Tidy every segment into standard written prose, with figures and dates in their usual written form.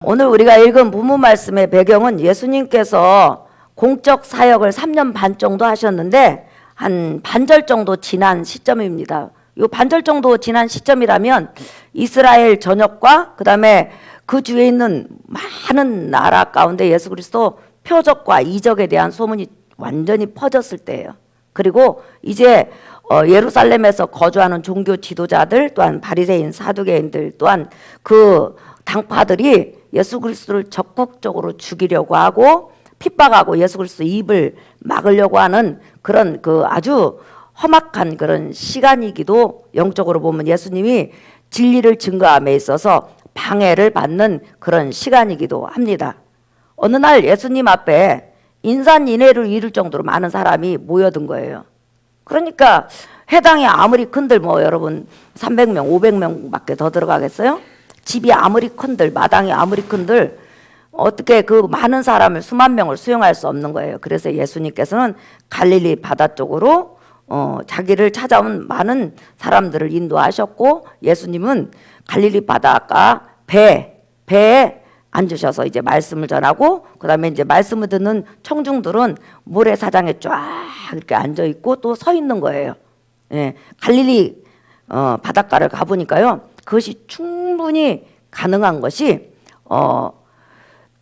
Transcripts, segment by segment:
오늘 우리가 읽은 본문 말씀의 배경은 예수님께서 공적 사역을 3년 반 정도 하셨는데 한 반절 정도 지난 시점입니다. 이 반절 정도 지난 시점이라면 이스라엘 전역과 그 다음에 그 주위에 있는 많은 나라 가운데 예수 그리스도 표적과 이적에 대한 소문이 완전히 퍼졌을 때예요. 그리고 이제 예루살렘에서 거주하는 종교 지도자들 또한 바리새인 사두개인들 또한 그 당파들이 예수 그리스도를 적극적으로 죽이려고 하고 핍박하고 예수 그리스도 입을 막으려고 하는 그런 그 아주 험악한 그런 시간이기도, 영적으로 보면 예수님이 진리를 증거함에 있어서 방해를 받는 그런 시간이기도 합니다. 어느 날 예수님 앞에 인산인해를 이룰 정도로 많은 사람이 모여든 거예요. 그러니까 회당이 아무리 큰들 여러분 300명 500명밖에 더 들어가겠어요? 집이 아무리 큰들 마당이 아무리 큰들 어떻게 그 많은 사람을 수만 명을 수용할 수 없는 거예요. 그래서 예수님께서는 갈릴리 바다 쪽으로 자기를 찾아온 많은 사람들을 인도하셨고, 예수님은 갈릴리 바닷가 배에 앉으셔서 이제 말씀을 전하고, 그 다음에 이제 말씀을 듣는 청중들은 모래사장에 쫙 이렇게 앉아 있고 또 서 있는 거예요. 예, 갈릴리 바닷가를 가보니까요, 그것이 충분히 가능한 것이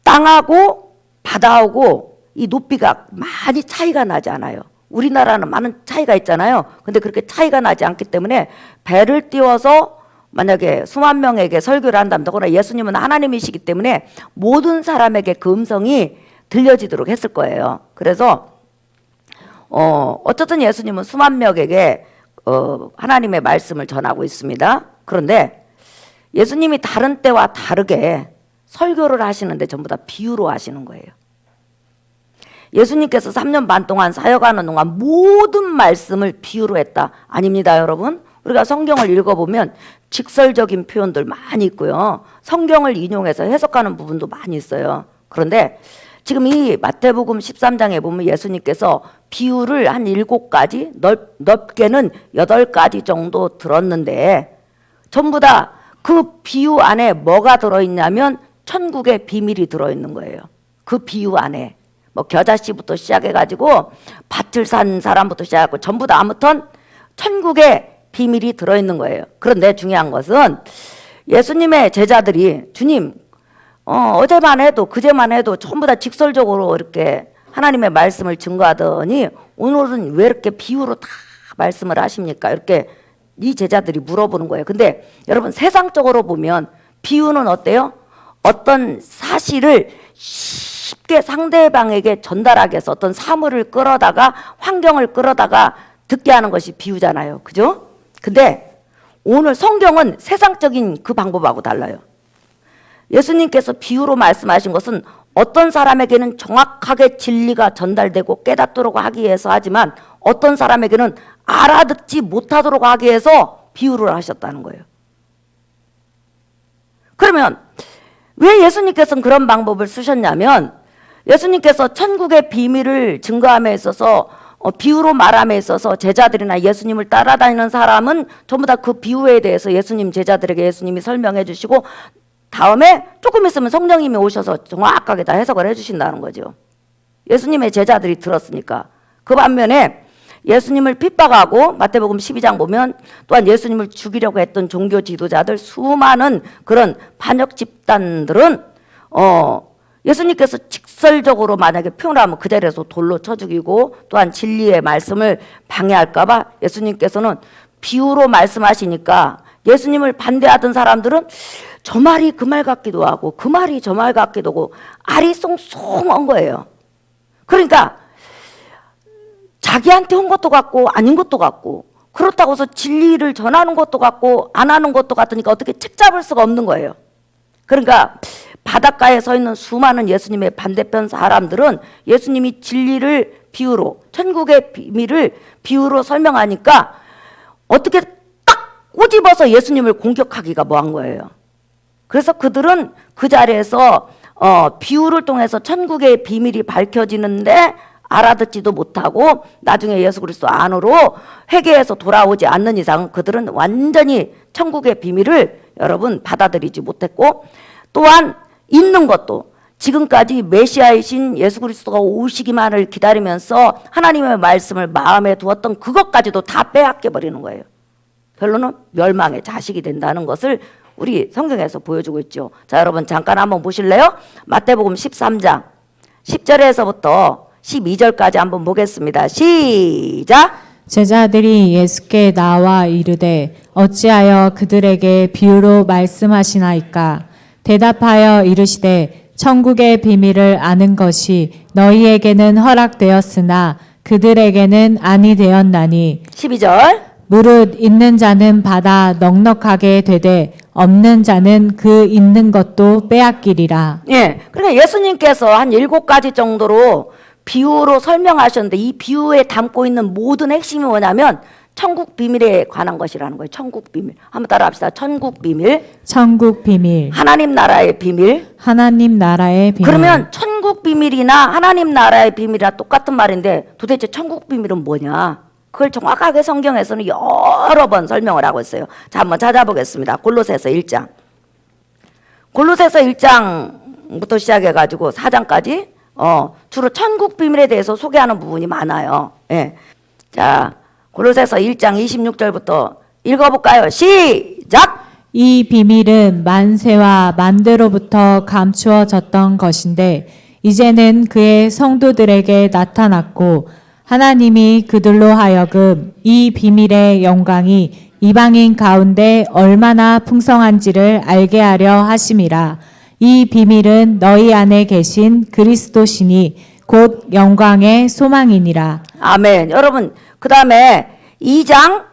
땅하고 바다하고 이 높이가 많이 차이가 나지 않아요. 우리나라는 많은 차이가 있잖아요. 근데 그렇게 차이가 나지 않기 때문에 배를 띄워서 만약에 수만 명에게 설교를 한다면, 더구나 예수님은 하나님이시기 때문에 모든 사람에게 그 음성이 들려지도록 했을 거예요. 그래서 어쨌든 예수님은 수만 명에게 하나님의 말씀을 전하고 있습니다. 그런데 예수님이 다른 때와 다르게 설교를 하시는데 전부 다 비유로 하시는 거예요. 예수님께서 3년 반 동안 사역하는 동안 모든 말씀을 비유로 했다? 아닙니다, 여러분. 우리가 성경을 읽어보면 직설적인 표현들 많이 있고요, 성경을 인용해서 해석하는 부분도 많이 있어요. 그런데 지금 이 마태복음 13장에 보면 예수님께서 비유를 한 7가지, 넓게는 8가지 정도 들었는데 전부 다 그 비유 안에 뭐가 들어있냐면 천국의 비밀이 들어있는 거예요. 그 비유 안에 겨자씨부터 시작해가지고 밭을 산 사람부터 시작하고 전부 다 아무튼 천국의 비밀이 들어있는 거예요. 그런데 중요한 것은 예수님의 제자들이 주님 어제만 해도 그제만 해도 전부 다 직설적으로 이렇게 하나님의 말씀을 증거하더니 오늘은 왜 이렇게 비유로 다 말씀을 하십니까? 이렇게 이 제자들이 물어보는 거예요. 근데 여러분, 세상적으로 보면 비유는 어때요? 어떤 사실을 쉽게 상대방에게 전달하기 위해서 어떤 사물을 끌어다가, 환경을 끌어다가 듣게 하는 것이 비유잖아요. 그죠? 근데 오늘 성경은 세상적인 그 방법하고 달라요. 예수님께서 비유로 말씀하신 것은 어떤 사람에게는 정확하게 진리가 전달되고 깨닫도록 하기 위해서 하지만 어떤 사람에게는 알아듣지 못하도록 하기 위해서 비유를 하셨다는 거예요. 그러면 왜 예수님께서는 그런 방법을 쓰셨냐면, 예수님께서 천국의 비밀을 증거함에 있어서 비유로 말함에 있어서 제자들이나 예수님을 따라다니는 사람은 전부 다 그 비유에 대해서 예수님 제자들에게 예수님이 설명해 주시고, 다음에 조금 있으면 성령님이 오셔서 정확하게 다 해석을 해주신다는 거죠. 예수님의 제자들이 들었으니까. 그 반면에 예수님을 핍박하고 마태복음 12장 보면 또한 예수님을 죽이려고 했던 종교 지도자들, 수많은 그런 반역 집단들은 예수님께서 직설적으로 만약에 표현하면 그 자리에서 돌로 쳐 죽이고, 또한 진리의 말씀을 방해할까 봐 예수님께서는 비유로 말씀하시니까 예수님을 반대하던 사람들은 저 말이 그 말 같기도 하고 그 말이 저 말 같기도 하고 아리송송한 거예요. 그러니까 자기한테 온 것도 같고 아닌 것도 같고, 그렇다고 해서 진리를 전하는 것도 같고 안 하는 것도 같으니까 어떻게 책잡을 수가 없는 거예요. 그러니까 바닷가에 서 있는 수많은 예수님의 반대편 사람들은 예수님이 진리를 비유로, 천국의 비밀을 비유로 설명하니까 어떻게 딱 꼬집어서 예수님을 공격하기가 뭐한 거예요. 그래서 그들은 그 자리에서 비유를 통해서 천국의 비밀이 밝혀지는데 알아듣지도 못하고 나중에 예수 그리스도 안으로 회개해서 돌아오지 않는 이상 그들은 완전히 천국의 비밀을 여러분 받아들이지 못했고, 또한 있는 것도 지금까지 메시아이신 예수 그리스도가 오시기만을 기다리면서 하나님의 말씀을 마음에 두었던 그것까지도 다 빼앗겨 버리는 거예요. 결론은 멸망의 자식이 된다는 것을 우리 성경에서 보여주고 있죠. 자, 여러분 잠깐 한번 보실래요? 마태복음 13장 10절에서부터 12절까지 한번 보겠습니다. 시작! 제자들이 예수께 나와 이르되 어찌하여 그들에게 비유로 말씀하시나이까? 대답하여 이르시되 천국의 비밀을 아는 것이 너희에게는 허락되었으나 그들에게는 아니 되었나니. 12절 무릇 있는 자는 받아 넉넉하게 되되 없는 자는 그 있는 것도 빼앗기리라. 예, 그러니까 예수님께서 한 7가지 정도로 비유로 설명하셨는데 이 비유에 담고 있는 모든 핵심이 뭐냐면 천국 비밀에 관한 것이라는 거예요. 천국 비밀. 한번 따라합시다. 천국 비밀. 천국 비밀. 하나님 나라의 비밀. 하나님 나라의 비밀. 그러면 천국 비밀이나 하나님 나라의 비밀이랑 똑같은 말인데 도대체 천국 비밀은 뭐냐? 그걸 정확하게 성경에서는 여러 번 설명을 하고 있어요. 자, 한번 찾아보겠습니다. 골로새서 1장. 골로새서 1장부터 시작해가지고 4장까지 주로 천국 비밀에 대해서 소개하는 부분이 많아요. 예. 자, 골로새서 1장 26절부터 읽어볼까요? 시작! 이 비밀은 만세와 만대로부터 감추어졌던 것인데 이제는 그의 성도들에게 나타났고 하나님이 그들로 하여금 이 비밀의 영광이 이방인 가운데 얼마나 풍성한지를 알게 하려 하심이라. 이 비밀은 너희 안에 계신 그리스도시니 곧 영광의 소망이니라. 아멘. 여러분, 그 다음에 2장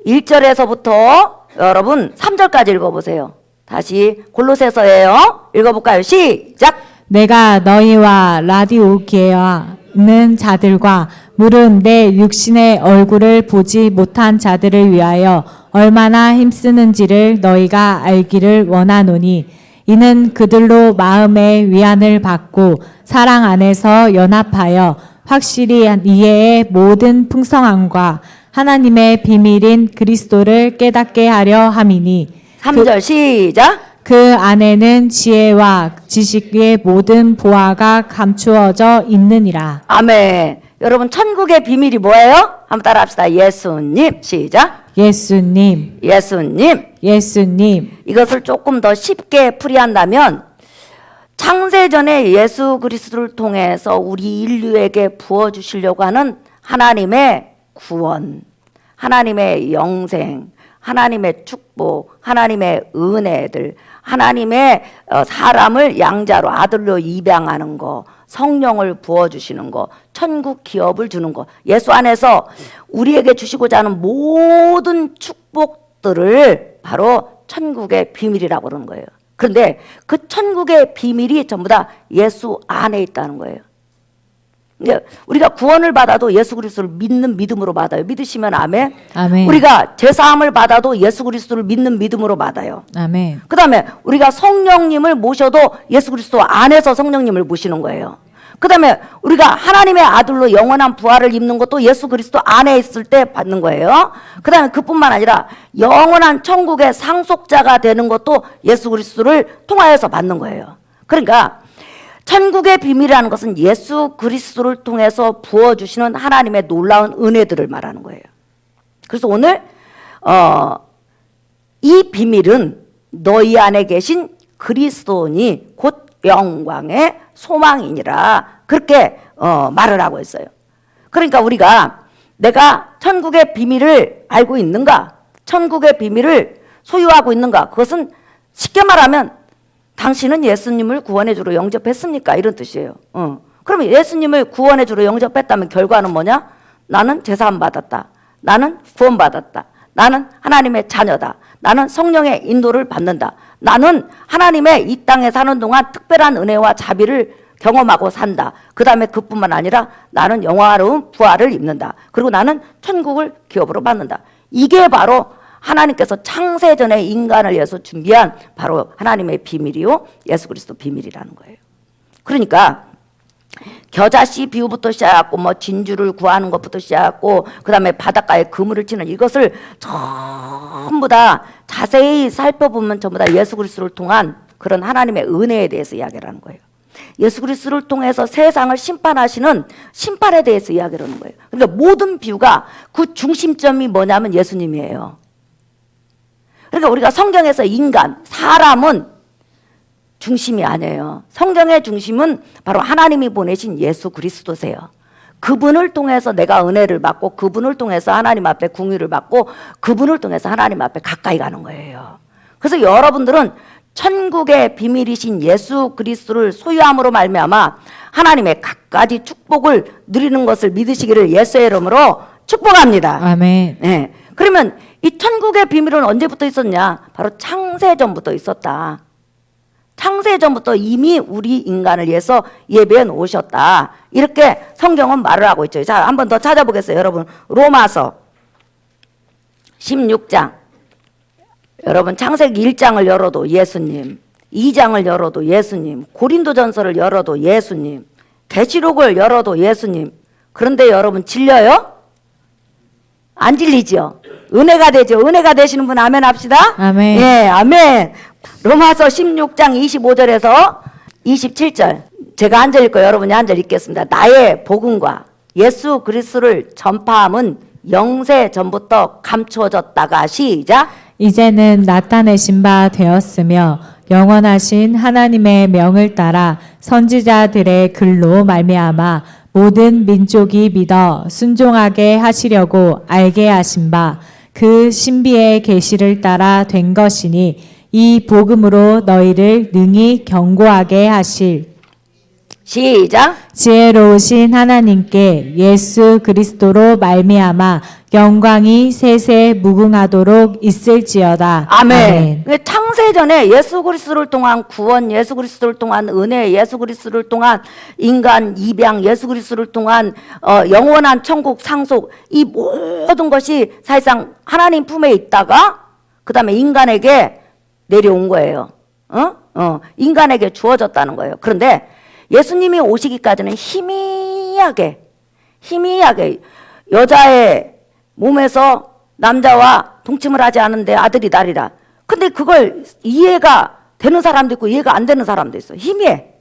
1절에서부터 여러분 3절까지 읽어보세요. 다시 골로새서예요. 읽어볼까요? 시작! 내가 너희와 라디오기에는 자들과 물은 내 육신의 얼굴을 보지 못한 자들을 위하여 얼마나 힘쓰는지를 너희가 알기를 원하노니 이는 그들로 마음의 위안을 받고 사랑 안에서 연합하여 확실히 이해의 모든 풍성함과 하나님의 비밀인 그리스도를 깨닫게 하려 함이니. 3절 시작! 그 안에는 지혜와 지식의 모든 보화가 감추어져 있느니라. 아멘. 여러분 천국의 비밀이 뭐예요? 한번 따라합시다. 예수님. 시작! 예수님. 예수님. 예수님. 이것을 조금 더 쉽게 풀이한다면 창세전에 예수 그리스도를 통해서 우리 인류에게 부어주시려고 하는 하나님의 구원, 하나님의 영생, 하나님의 축복, 하나님의 은혜들, 하나님의 사람을 양자로 아들로 입양하는 거, 성령을 부어주시는 거, 천국 기업을 주는 거, 예수 안에서 우리에게 주시고자 하는 모든 축복들을 바로 천국의 비밀이라고 그러는 거예요. 그런데 그 천국의 비밀이 전부 다 예수 안에 있다는 거예요. 우리가 구원을 받아도 예수 그리스도를 믿는 믿음으로 받아요. 믿으시면 아멘. 아멘. 우리가 제사함을 받아도 예수 그리스도를 믿는 믿음으로 받아요. 아멘. 그 다음에 우리가 성령님을 모셔도 예수 그리스도 안에서 성령님을 모시는 거예요. 그 다음에 우리가 하나님의 아들로 영원한 부활을 입는 것도 예수 그리스도 안에 있을 때 받는 거예요. 그 다음에 그뿐만 아니라 영원한 천국의 상속자가 되는 것도 예수 그리스도를 통하여서 받는 거예요. 그러니까 천국의 비밀이라는 것은 예수 그리스도를 통해서 부어주시는 하나님의 놀라운 은혜들을 말하는 거예요. 그래서 오늘 이 비밀은 너희 안에 계신 그리스도니 곧 영광의 소망이니라 그렇게 말을 하고 있어요. 그러니까 우리가 내가 천국의 비밀을 알고 있는가, 천국의 비밀을 소유하고 있는가, 그것은 쉽게 말하면 당신은 예수님을 구원해주러 영접했습니까? 이런 뜻이에요. 그러면 예수님을 구원해주러 영접했다면 결과는 뭐냐? 나는 제사함 받았다. 나는 구원 받았다. 나는 하나님의 자녀다. 나는 성령의 인도를 받는다. 나는 하나님의 이 땅에 사는 동안 특별한 은혜와 자비를 경험하고 산다. 그 다음에 그뿐만 아니라 나는 영화로운 부활을 입는다. 그리고 나는 천국을 기업으로 받는다. 이게 바로 하나님께서 창세전에 인간을 위해서 준비한 바로 하나님의 비밀이요 예수 그리스도 비밀이라는 거예요. 그러니까 겨자씨 비유부터 시작하고 뭐 진주를 구하는 것부터 시작하고 그 다음에 바닷가에 그물을 치는 이것을 전부 다 자세히 살펴보면 전부 다 예수 그리스도를 통한 그런 하나님의 은혜에 대해서 이야기를 하는 거예요. 예수 그리스도를 통해서 세상을 심판하시는 심판에 대해서 이야기를 하는 거예요. 그러니까 모든 비유가 그 중심점이 뭐냐면 예수님이에요. 그러니까 우리가 성경에서 인간, 사람은 중심이 아니에요. 성경의 중심은 바로 하나님이 보내신 예수 그리스도세요. 그분을 통해서 내가 은혜를 받고, 그분을 통해서 하나님 앞에 궁유를 받고, 그분을 통해서 하나님 앞에 가까이 가는 거예요. 그래서 여러분들은 천국의 비밀이신 예수 그리스도를 소유함으로 말미암아 하나님의 갖가지 축복을 누리는 것을 믿으시기를 예수의 이름으로 축복합니다. 아멘. 네. 그러면 이 천국의 비밀은 언제부터 있었냐? 바로 창세전부터 있었다. 창세전부터 이미 우리 인간을 위해서 예배해 놓으셨다. 이렇게 성경은 말을 하고 있죠. 자, 한 번 더 찾아보겠어요. 여러분, 로마서 16장. 여러분, 창세기 1장을 열어도 예수님, 2장을 열어도 예수님, 고린도전서를 열어도 예수님, 계시록을 열어도 예수님. 그런데 여러분 질려요? 안 질리죠? 은혜가 되죠. 은혜가 되시는 분 아멘 합시다. 아멘. 예, 아멘. 로마서 16장 25절에서 27절. 제가 한 절 읽고 여러분이 한 절 읽겠습니다. 나의 복음과 예수 그리스도를 전파함은 영세 전부터 감추어졌다가 시작. 이제는 나타내신 바 되었으며 영원하신 하나님의 명을 따라 선지자들의 글로 말미암아 모든 민족이 믿어 순종하게 하시려고 알게 하신 바 그 신비의 계시를 따라 된 것이니 이 복음으로 너희를 능히 견고하게 하실 시작. 지혜로우신 하나님께 예수 그리스도로 말미암아 영광이 세세 무궁하도록 있을지어다. 아멘. 창세전에 예수 그리스도를 통한 구원, 예수 그리스도를 통한 은혜, 예수 그리스도를 통한 인간 입양, 예수 그리스도를 통한 영원한 천국 상속, 이 모든 것이 사실상 하나님 품에 있다가 그 다음에 인간에게 내려온 거예요. 인간에게 주어졌다는 거예요. 그런데 예수님이 오시기까지는 희미하게 여자의 몸에서 남자와 동침을 하지 않은데 아들이 나리라. 근데 그걸 이해가 되는 사람도 있고 이해가 안 되는 사람도 있어. 희미해.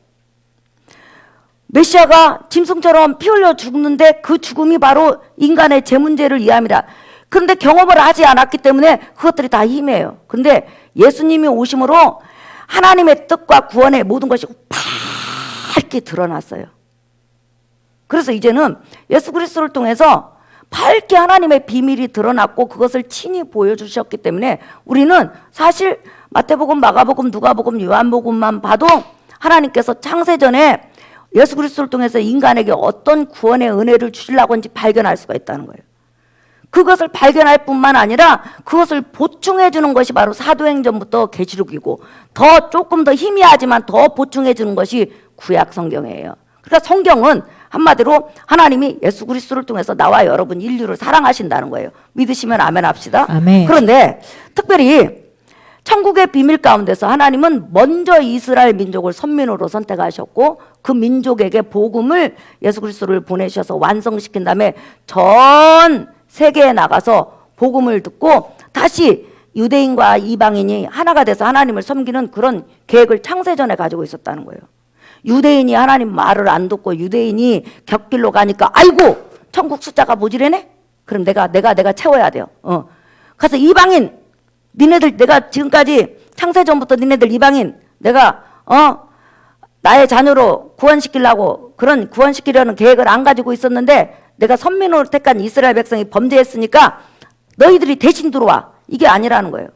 메시아가 짐승처럼 피 흘려 죽는데 그 죽음이 바로 인간의 죄 문제를 이해합니다. 그런데 경험을 하지 않았기 때문에 그것들이 다 희미해요. 근데 예수님이 오심으로 하나님의 뜻과 구원의 모든 것이 밝게 드러났어요. 그래서 이제는 예수 그리스도를 통해서 밝게 하나님의 비밀이 드러났고 그것을 친히 보여주셨기 때문에 우리는 사실 마태복음, 마가복음, 누가복음, 요한복음만 봐도 하나님께서 창세전에 예수 그리스도를 통해서 인간에게 어떤 구원의 은혜를 주시려고 하는지 발견할 수가 있다는 거예요. 그것을 발견할 뿐만 아니라 그것을 보충해 주는 것이 바로 사도행전부터 계시록이고 더 조금 더 희미하지만 더 보충해 주는 것이 구약 성경이에요. 그러니까 성경은 한마디로 하나님이 예수 그리스도를 통해서 나와 여러분 인류를 사랑하신다는 거예요. 믿으시면 아멘 합시다. 아멘. 그런데 특별히 천국의 비밀 가운데서 하나님은 먼저 이스라엘 민족을 선민으로 선택하셨고 그 민족에게 복음을 예수 그리스도를 보내셔서 완성시킨 다음에 전 세계에 나가서 복음을 듣고 다시 유대인과 이방인이 하나가 돼서 하나님을 섬기는 그런 계획을 창세전에 가지고 있었다는 거예요. 유대인이 하나님 말을 안 듣고 유대인이 곁길로 가니까 아이고 천국 숫자가 모자라네? 그럼 내가 채워야 돼요. 가서 이방인 니네들 내가 지금까지 창세전부터 니네들 이방인 내가 나의 자녀로 구원시키려고 그런 구원시키려는 계획을 안 가지고 있었는데 내가 선민으로 택한 이스라엘 백성이 범죄했으니까 너희들이 대신 들어와. 이게 아니라는 거예요.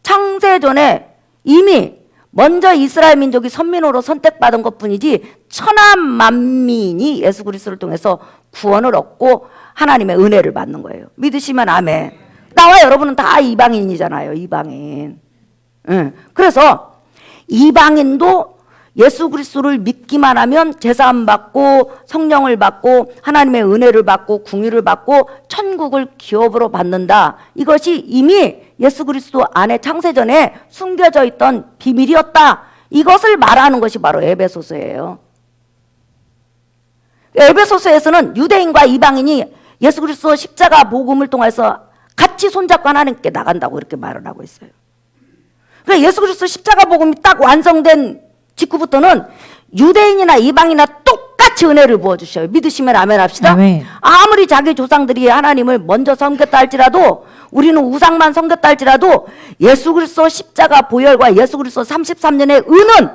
창세전에 이미 먼저 이스라엘 민족이 선민으로 선택받은 것뿐이지 천하 만민이 예수 그리스도를 통해서 구원을 얻고 하나님의 은혜를 받는 거예요. 믿으시면 아멘. 나와 여러분은 다 이방인이잖아요. 이방인. 그래서 이방인도 예수 그리스도를 믿기만 하면 제사함 받고 성령을 받고 하나님의 은혜를 받고 궁유를 받고 천국을 기업으로 받는다. 이것이 이미 예수 그리스도 안에 창세전에 숨겨져 있던 비밀이었다. 이것을 말하는 것이 바로 에베소서예요. 에베소서에서는 유대인과 이방인이 예수 그리스도 십자가 복음을 통해서 같이 손잡고 하나님께 나간다고 이렇게 말을 하고 있어요. 그러니까 예수 그리스도 십자가 복음이 딱 완성된 직후부터는 유대인이나 이방인이나 똑같이 은혜를 부어주셔요. 믿으시면 아멘 합시다. 아멘. 아무리 자기 조상들이 하나님을 먼저 섬겼다 할지라도, 우리는 우상만 섬겼다 할지라도 예수 그리스도 십자가 보혈과 예수 그리스도 33년의 은은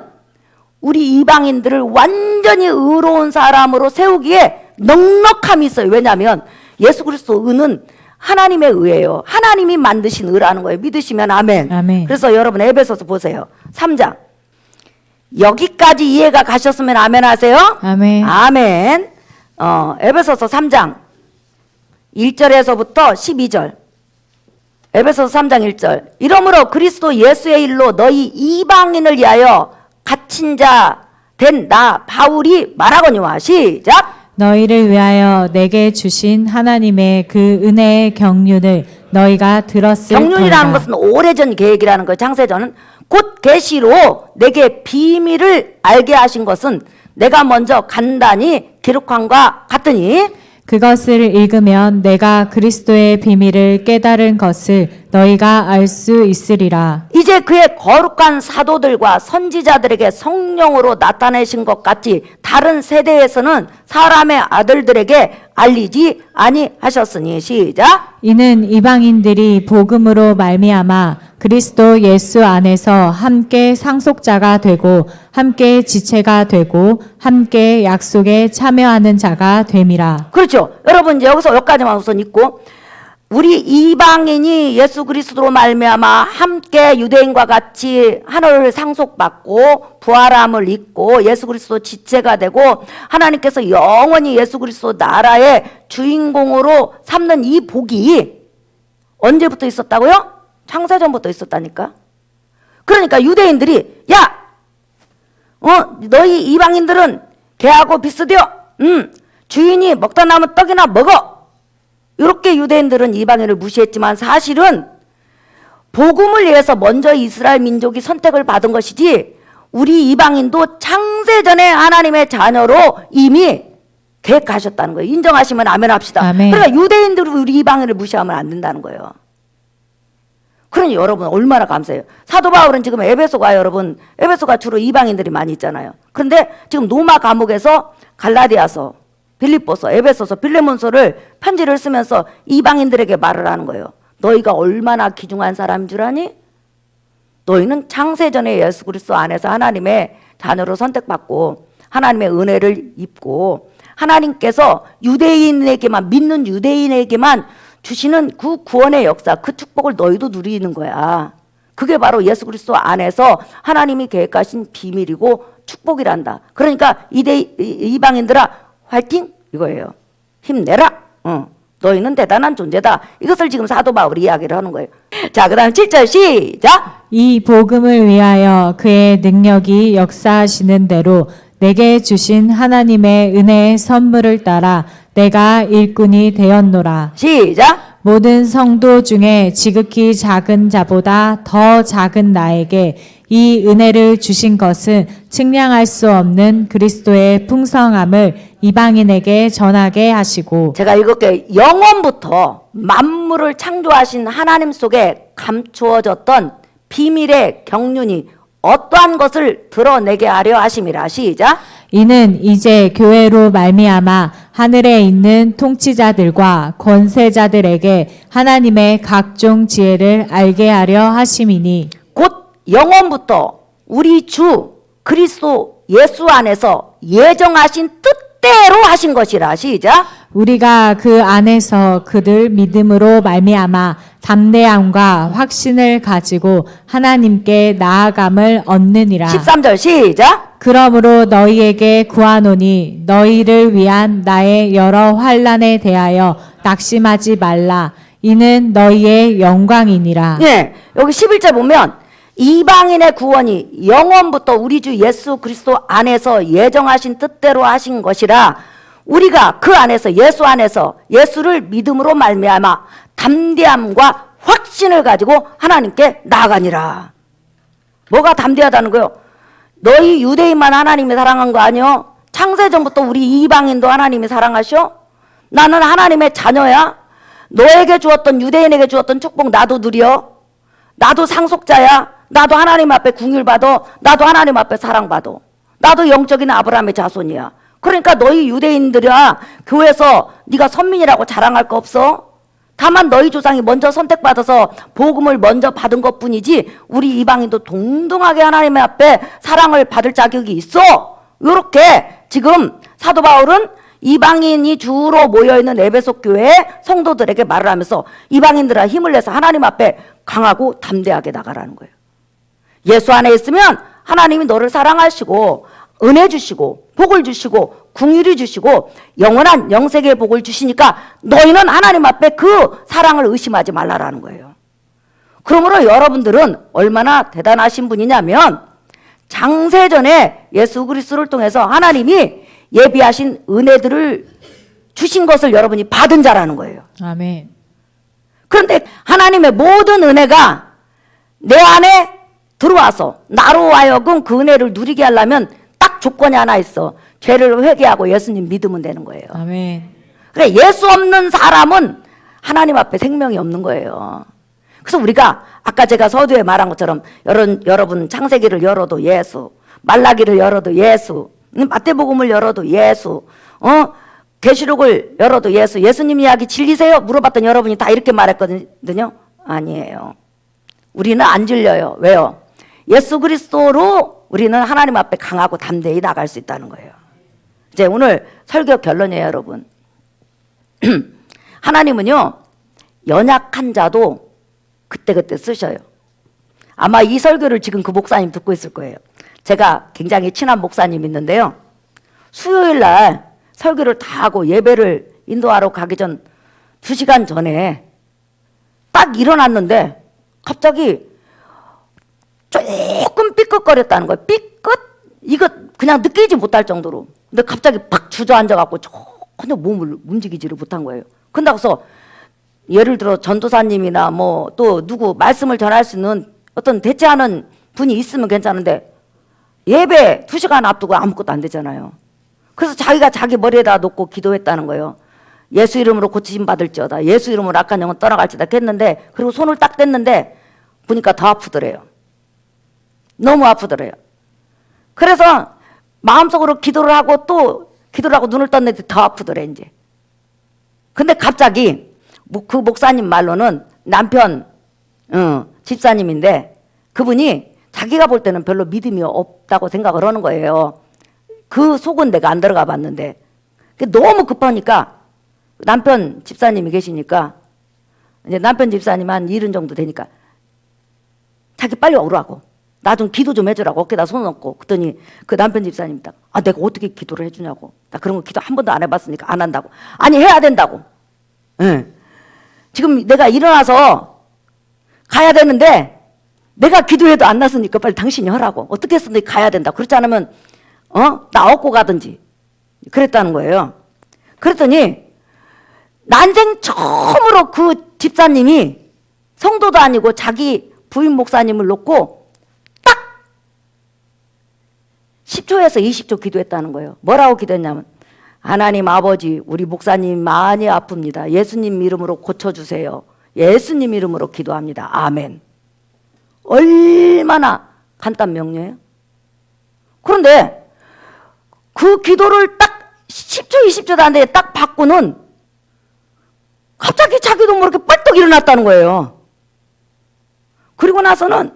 우리 이방인들을 완전히 의로운 사람으로 세우기에 넉넉함이 있어요. 왜냐하면 예수 그리스도 은은 하나님의 의예요. 하나님이 만드신 의라는 거예요. 믿으시면 아멘. 아멘. 그래서 여러분 에베소서 보세요. 3장. 여기까지 이해가 가셨으면 아멘 하세요. 아멘. 아멘. 에베소서 3장 1절에서부터 12절. 에베소서 3장 1절. 이러므로 그리스도 예수의 일로 너희 이방인을 위하여 갇힌 자 된 나 바울이 말하거니와. 시작. 너희를 위하여 내게 주신 하나님의 그 은혜의 경륜을 너희가 들었을 경륜이라는 터이라. 것은 오래전 계획이라는 거예요. 창세전은 곧 계시로 내게 비밀을 알게 하신 것은 내가 먼저 간단히 기록함과 같으니 그것을 읽으면 내가 그리스도의 비밀을 깨달은 것을 너희가 알 수 있으리라. 이제 그의 거룩한 사도들과 선지자들에게 성령으로 나타내신 것 같이 다른 세대에서는 사람의 아들들에게 알리지 아니하셨으니. 시작. 이는 이방인들이 복음으로 말미암아 그리스도 예수 안에서 함께 상속자가 되고 함께 지체가 되고 함께 약속에 참여하는 자가 됨이라. 그렇죠. 여러분 이제 여기까지만 우선 읽고, 우리 이방인이 예수 그리스도로 말미암아 함께 유대인과 같이 하늘을 상속받고 부활함을 입고 예수 그리스도 지체가 되고 하나님께서 영원히 예수 그리스도 나라의 주인공으로 삼는 이 복이 언제부터 있었다고요? 창세전부터 있었다니까. 그러니까 유대인들이 너희 이방인들은 개하고 비슷해요. 주인이 먹다 남은 떡이나 먹어. 이렇게 유대인들은 이방인을 무시했지만 사실은 복음을 위해서 먼저 이스라엘 민족이 선택을 받은 것이지 우리 이방인도 창세전에 하나님의 자녀로 이미 계획하셨다는 거예요. 인정하시면 아멘 합시다. 아멘. 그러니까 유대인들이 우리 이방인을 무시하면 안 된다는 거예요. 그러니 여러분 얼마나 감사해요. 사도 바울은 지금 에베소가 여러분, 에베소가 주로 이방인들이 많이 있잖아요. 그런데 지금 로마 감옥에서 갈라디아서, 빌립보서, 에베소서, 빌레몬서를 편지를 쓰면서 이방인들에게 말을 하는 거예요. 너희가 얼마나 귀중한 사람인 줄 아니? 너희는 창세전에 예수 그리스도 안에서 하나님의 자녀로 선택받고 하나님의 은혜를 입고 하나님께서 유대인에게만, 믿는 유대인에게만 주시는 그 구원의 역사, 그 축복을 너희도 누리는 거야. 그게 바로 예수 그리스도 안에서 하나님이 계획하신 비밀이고 축복이란다. 그러니까 이방인들아 화이팅! 이거예요. 힘내라! 너희는 대단한 존재다. 이것을 지금 사도 바울이 이야기를 하는 거예요. 자, 그 다음 7절 시작! 이 복음을 위하여 그의 능력이 역사하시는 대로 내게 주신 하나님의 은혜의 선물을 따라 내가 일꾼이 되었노라. 시작! 모든 성도 중에 지극히 작은 자보다 더 작은 나에게 이 은혜를 주신 것은 측량할 수 없는 그리스도의 풍성함을 이방인에게 전하게 하시고. 제가 읽을게요. 영원부터 만물을 창조하신 하나님 속에 감추어졌던 비밀의 경륜이 어떠한 것을 드러내게 하려 하심이라. 시작. 이는 이제 교회로 말미암아 하늘에 있는 통치자들과 권세자들에게 하나님의 각종 지혜를 알게 하려 하심이니 곧 영원부터 우리 주 그리스도 예수 안에서 예정하신 뜻대로 하신 것이라. 시작. 우리가 그 안에서 그들 믿음으로 말미암아 담대함과 확신을 가지고 하나님께 나아감을 얻느니라. 13절 시작. 그러므로 너희에게 구하노니 너희를 위한 나의 여러 환난에 대하여 낙심하지 말라. 이는 너희의 영광이니라. 예, 여기 11절 보면 이방인의 구원이 영원부터 우리 주 예수 그리스도 안에서 예정하신 뜻대로 하신 것이라. 우리가 그 안에서, 예수 안에서 예수를 믿음으로 말미암아 담대함과 확신을 가지고 하나님께 나아가니라. 뭐가 담대하다는 거요? 너희 유대인만 하나님이 사랑한 거 아니요? 창세전부터 우리 이방인도 하나님이 사랑하셔? 나는 하나님의 자녀야. 너에게 주었던, 유대인에게 주었던 축복 나도 누려. 나도 상속자야. 나도 하나님 앞에 궁휼받아. 나도 하나님 앞에 사랑받아. 나도 영적인 아브라함의 자손이야. 그러니까 너희 유대인들이야 교회에서 네가 선민이라고 자랑할 거 없어? 다만 너희 조상이 먼저 선택받아서 복음을 먼저 받은 것뿐이지 우리 이방인도 동등하게 하나님 앞에 사랑을 받을 자격이 있어. 이렇게 지금 사도 바울은 이방인이 주로 모여있는 에베소 교회 성도들에게 말을 하면서 이방인들아 힘을 내서 하나님 앞에 강하고 담대하게 나가라는 거예요. 예수 안에 있으면 하나님이 너를 사랑하시고 은혜 주시고 복을 주시고 궁휼이 주시고 영원한 영생의 복을 주시니까 너희는 하나님 앞에 그 사랑을 의심하지 말라라는 거예요. 그러므로 여러분들은 얼마나 대단하신 분이냐면 장세전에 예수 그리스도를 통해서 하나님이 예비하신 은혜들을 주신 것을 여러분이 받은 자라는 거예요. 아멘. 그런데 하나님의 모든 은혜가 내 안에 들어와서 나로 하여금 그 은혜를 누리게 하려면 딱 조건이 하나 있어. 죄를 회개하고 예수님 믿으면 되는 거예요. 아멘. 그래, 예수 없는 사람은 하나님 앞에 생명이 없는 거예요. 그래서 우리가 아까 제가 서두에 말한 것처럼 여러분 창세기를 열어도 예수, 말라기를 열어도 예수, 마태복음을 열어도 예수, 계시록을 열어도 예수, 예수님 이야기 질리세요? 물어봤더니 여러분이 다 이렇게 말했거든요. 아니에요. 우리는 안 질려요. 왜요? 예수 그리스도로 우리는 하나님 앞에 강하고 담대히 나갈 수 있다는 거예요. 이제 오늘 설교 결론이에요, 여러분. 하나님은요, 연약한 자도 그때그때 쓰셔요. 아마 이 설교를 지금 그 목사님 듣고 있을 거예요. 제가 굉장히 친한 목사님 있는데요. 수요일 날 설교를 다 하고 예배를 인도하러 가기 전 2시간 전에 딱 일어났는데 갑자기 조금 삐끗거렸다는 거예요. 삐끗? 이거 그냥 느끼지 못할 정도로. 근데 갑자기 팍 주저앉아갖고 전혀 몸을 움직이지를 못한 거예요. 근데서 예를 들어 전도사님이나 뭐 또 누구 말씀을 전할 수 있는 어떤 대체하는 분이 있으면 괜찮은데 예배 2시간 앞두고 아무것도 안 되잖아요. 그래서 자기가 자기 머리에다 놓고 기도했다는 거예요. 예수 이름으로 고치심 받을지어다. 예수 이름으로 악한 영은 떠나갈지다 했는데 그리고 손을 딱 댔는데 보니까 더 아프더래요. 너무 아프더래요. 그래서 마음속으로 기도를 하고 또 기도를 하고 눈을 떴는데 더 아프더래 이제. 근데 갑자기 그 목사님 말로는 남편 집사님인데 그분이 자기가 볼 때는 별로 믿음이 없다고 생각을 하는 거예요. 그 속은 내가 안 들어가 봤는데 너무 급하니까 남편 집사님이 계시니까 이제 남편 집사님 한 70 정도 되니까 자기 빨리 오라고 나 좀 기도 좀 해주라고 어깨에다 손 얹고 그랬더니 그 남편 집사님이 딱 내가 어떻게 기도를 해주냐고 나 그런 거 기도 한 번도 안 해봤으니까 안 한다고 아니 해야 된다고 지금 내가 일어나서 가야 되는데 내가 기도해도 안 났으니까 빨리 당신이 하라고 어떻게 했으니 가야 된다 그렇지 않으면 나 업고 가든지 그랬다는 거예요. 그랬더니 난생 처음으로 그 집사님이 성도도 아니고 자기 부인 목사님을 놓고 딱 10초에서 20초 기도했다는 거예요. 뭐라고 기도했냐면 하나님 아버지 우리 목사님 많이 아픕니다. 예수님 이름으로 고쳐주세요. 예수님 이름으로 기도합니다. 아멘. 얼마나 간단 명료해요. 그런데 그 기도를 딱 10초 20초도 안 돼 딱 받고는 갑자기 자기도 모르게 뻘떡 일어났다는 거예요. 그리고 나서는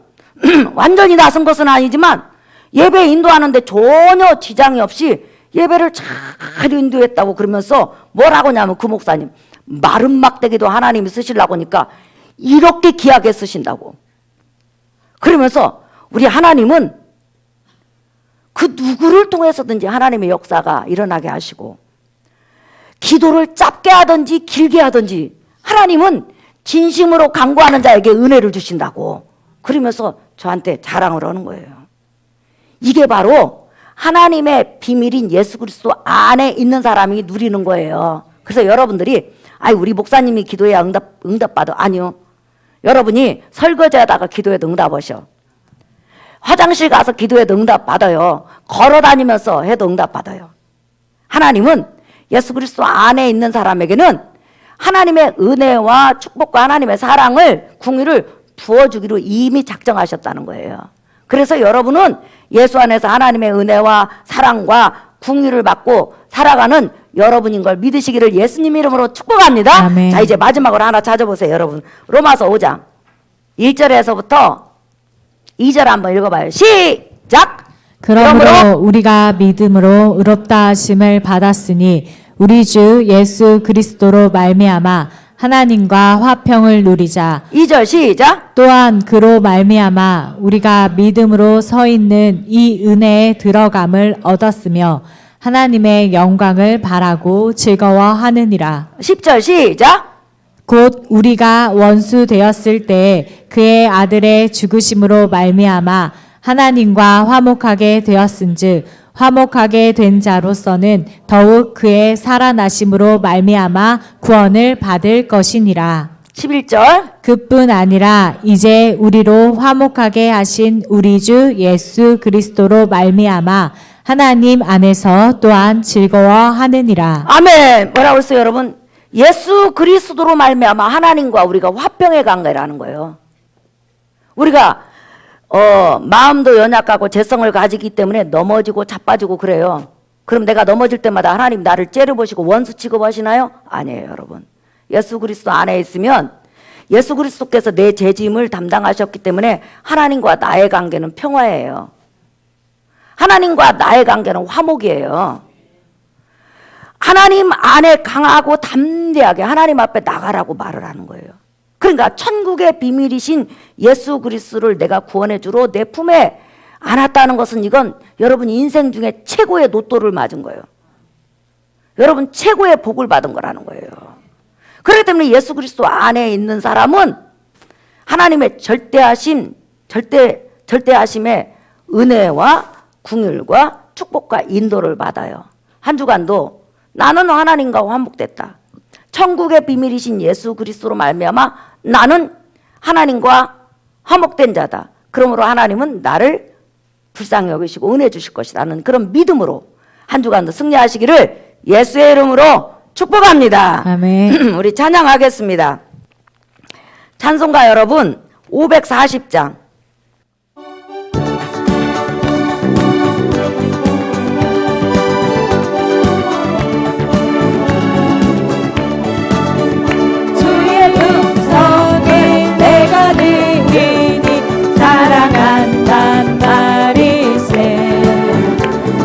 완전히 나선 것은 아니지만 예배 인도하는데 전혀 지장이 없이 예배를 잘 인도했다고 그러면서 뭐라고 하냐면 그 목사님 마른 막대기도 하나님이 쓰시려고 하니까 이렇게 귀하게 쓰신다고 그러면서 우리 하나님은 그 누구를 통해서든지 하나님의 역사가 일어나게 하시고 기도를 짧게 하든지 길게 하든지 하나님은 진심으로 간구하는 자에게 은혜를 주신다고 그러면서 저한테 자랑을 하는 거예요. 이게 바로 하나님의 비밀인 예수 그리스도 안에 있는 사람이 누리는 거예요. 그래서 여러분들이 우리 목사님이 기도해야 응답받아. 아니요. 여러분이 설거지하다가 기도해도 응답하셔. 화장실 가서 기도해도 응답받아요. 걸어다니면서 해도 응답받아요. 하나님은 예수 그리스도 안에 있는 사람에게는 하나님의 은혜와 축복과 하나님의 사랑을 궁유를 부어주기로 이미 작정하셨다는 거예요. 그래서 여러분은 예수 안에서 하나님의 은혜와 사랑과 궁유를 받고 살아가는 여러분인 걸 믿으시기를 예수님 이름으로 축복합니다. 아멘. 자, 이제 마지막으로 하나 찾아보세요, 여러분. 로마서 5장 1절에서부터 2절 한번 읽어봐요. 시작! 그러므로 우리가 믿음으로 의롭다 하심을 받았으니 우리 주 예수 그리스도로 말미암아 하나님과 화평을 누리자. 2절 시작! 또한 그로 말미암아 우리가 믿음으로 서 있는 이 은혜에 들어감을 얻었으며 하나님의 영광을 바라고 즐거워하느니라. 10절 시작! 곧 우리가 원수 되었을 때 그의 아들의 죽으심으로 말미암아 하나님과 화목하게 되었은즉 화목하게 된 자로서는 더욱 그의 살아나심으로 말미암아 구원을 받을 것이니라. 11절 그뿐 아니라 이제 우리로 화목하게 하신 우리 주 예수 그리스도로 말미암아 하나님 안에서 또한 즐거워하느니라. 아멘. 뭐라고 했어요, 여러분? 예수 그리스도로 말미암아 하나님과 우리가 화평의 관계라는 거예요. 우리가 마음도 연약하고 재성을 가지기 때문에 넘어지고 자빠지고 그래요. 그럼 내가 넘어질 때마다 하나님 나를 째려보시고 원수 취급하시나요? 아니에요, 여러분. 예수 그리스도 안에 있으면 예수 그리스도께서 내 죄짐을 담당하셨기 때문에 하나님과 나의 관계는 평화예요. 하나님과 나의 관계는 화목이에요. 하나님 안에 강하고 담대하게 하나님 앞에 나가라고 말을 하는 거예요. 그러니까 천국의 비밀이신 예수 그리스도를 내가 구원해 주러 내 품에 안았다는 것은 이건 여러분 인생 중에 최고의 로또를 맞은 거예요. 여러분 최고의 복을 받은 거라는 거예요. 그렇기 때문에 예수 그리스도 안에 있는 사람은 하나님의 절대하심의 은혜와 궁율과 축복과 인도를 받아요. 한 주간도 나는 하나님과 화목됐다. 천국의 비밀이신 예수 그리스도로 말미암아 나는 하나님과 화목된 자다. 그러므로 하나님은 나를 불쌍히 여기시고 은혜 주실 것이라는 그런 믿음으로 한 주간도 승리하시기를 예수의 이름으로 축복합니다. 아멘. 우리 찬양하겠습니다. 찬송가 여러분 540장 사랑한단 말이세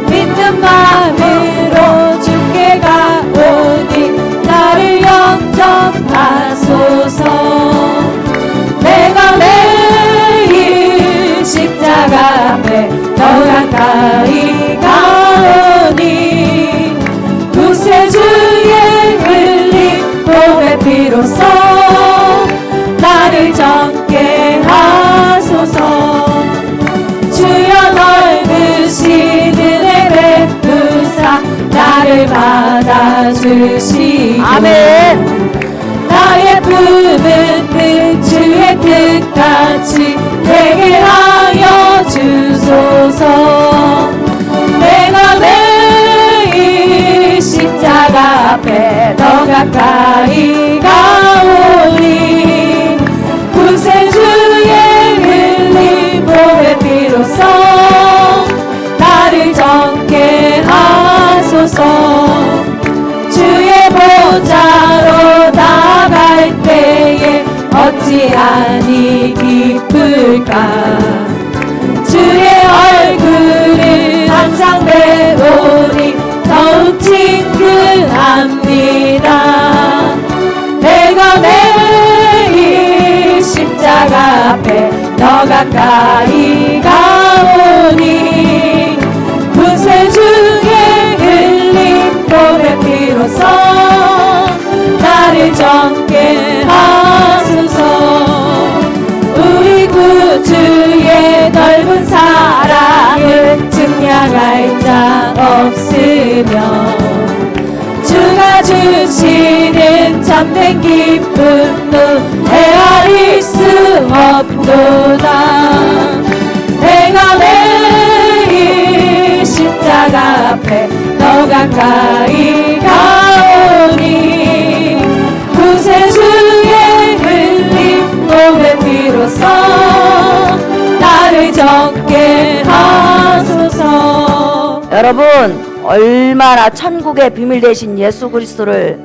믿는 마음으로 주께 가오니 나를 영접하소서 내가 매일 십자가 앞에 더 가까이 가오니 구세주의 흘린 몸의 피로써 나를 정케 하소서 주여 넓으신 은혜 베푸사 나를 받아주시고 아멘. 나의 품은 주의 뜻같이 되게 하여 주소서 내가 매일 십자가 앞에 더 가까이 가오니 구세주의 흘린 몸의 피로써 나를 정케 하소서 주의 보좌로 나갈 때에 어찌하니 기쁠까 주의 얼굴을 항상 배우니 더욱 친근합니다 내가 매일 십자가 앞에 더 가까이 가오니 구세주의 흘린 몸의 피로써 나를 정케 하소서 우리 구주의 넓은 사랑을 증량할 자 없으며 주가 주시는 참된 기쁨도 헤아릴 수 없도다 내가 매일 십자가 앞에 더 가까이 가오니 구세주의 흘린 몸의 피로써 여러분 얼마나 천국의 비밀 되신 예수 그리스도를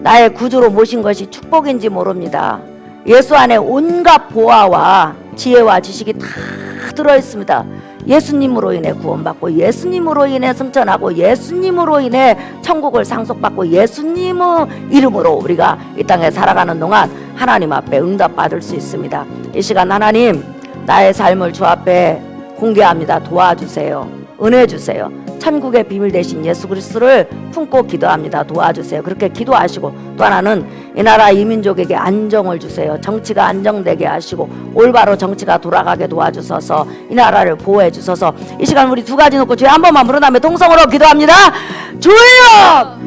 나의 구주로 모신 것이 축복인지 모릅니다. 예수 안에 온갖 보화와 지혜와 지식이 다 들어있습니다. 예수님으로 인해 구원받고 예수님으로 인해 승천하고 예수님으로 인해 천국을 상속받고 예수님의 이름으로 우리가 이 땅에 살아가는 동안 하나님 앞에 응답받을 수 있습니다. 이 시간 하나님 나의 삶을 주 앞에 공개합니다. 도와주세요. 은혜 주세요. 천국의 비밀 되신 예수 그리스도를 품고 기도합니다. 도와주세요. 그렇게 기도하시고 또 하나는 이 나라 이민족에게 안정을 주세요. 정치가 안정되게 하시고 올바로 정치가 돌아가게 도와주셔서 이 나라를 보호해 주셔서 이 시간 우리 두 가지 놓고 주여 한 번만 부른 다음에 동성으로 기도합니다. 주여!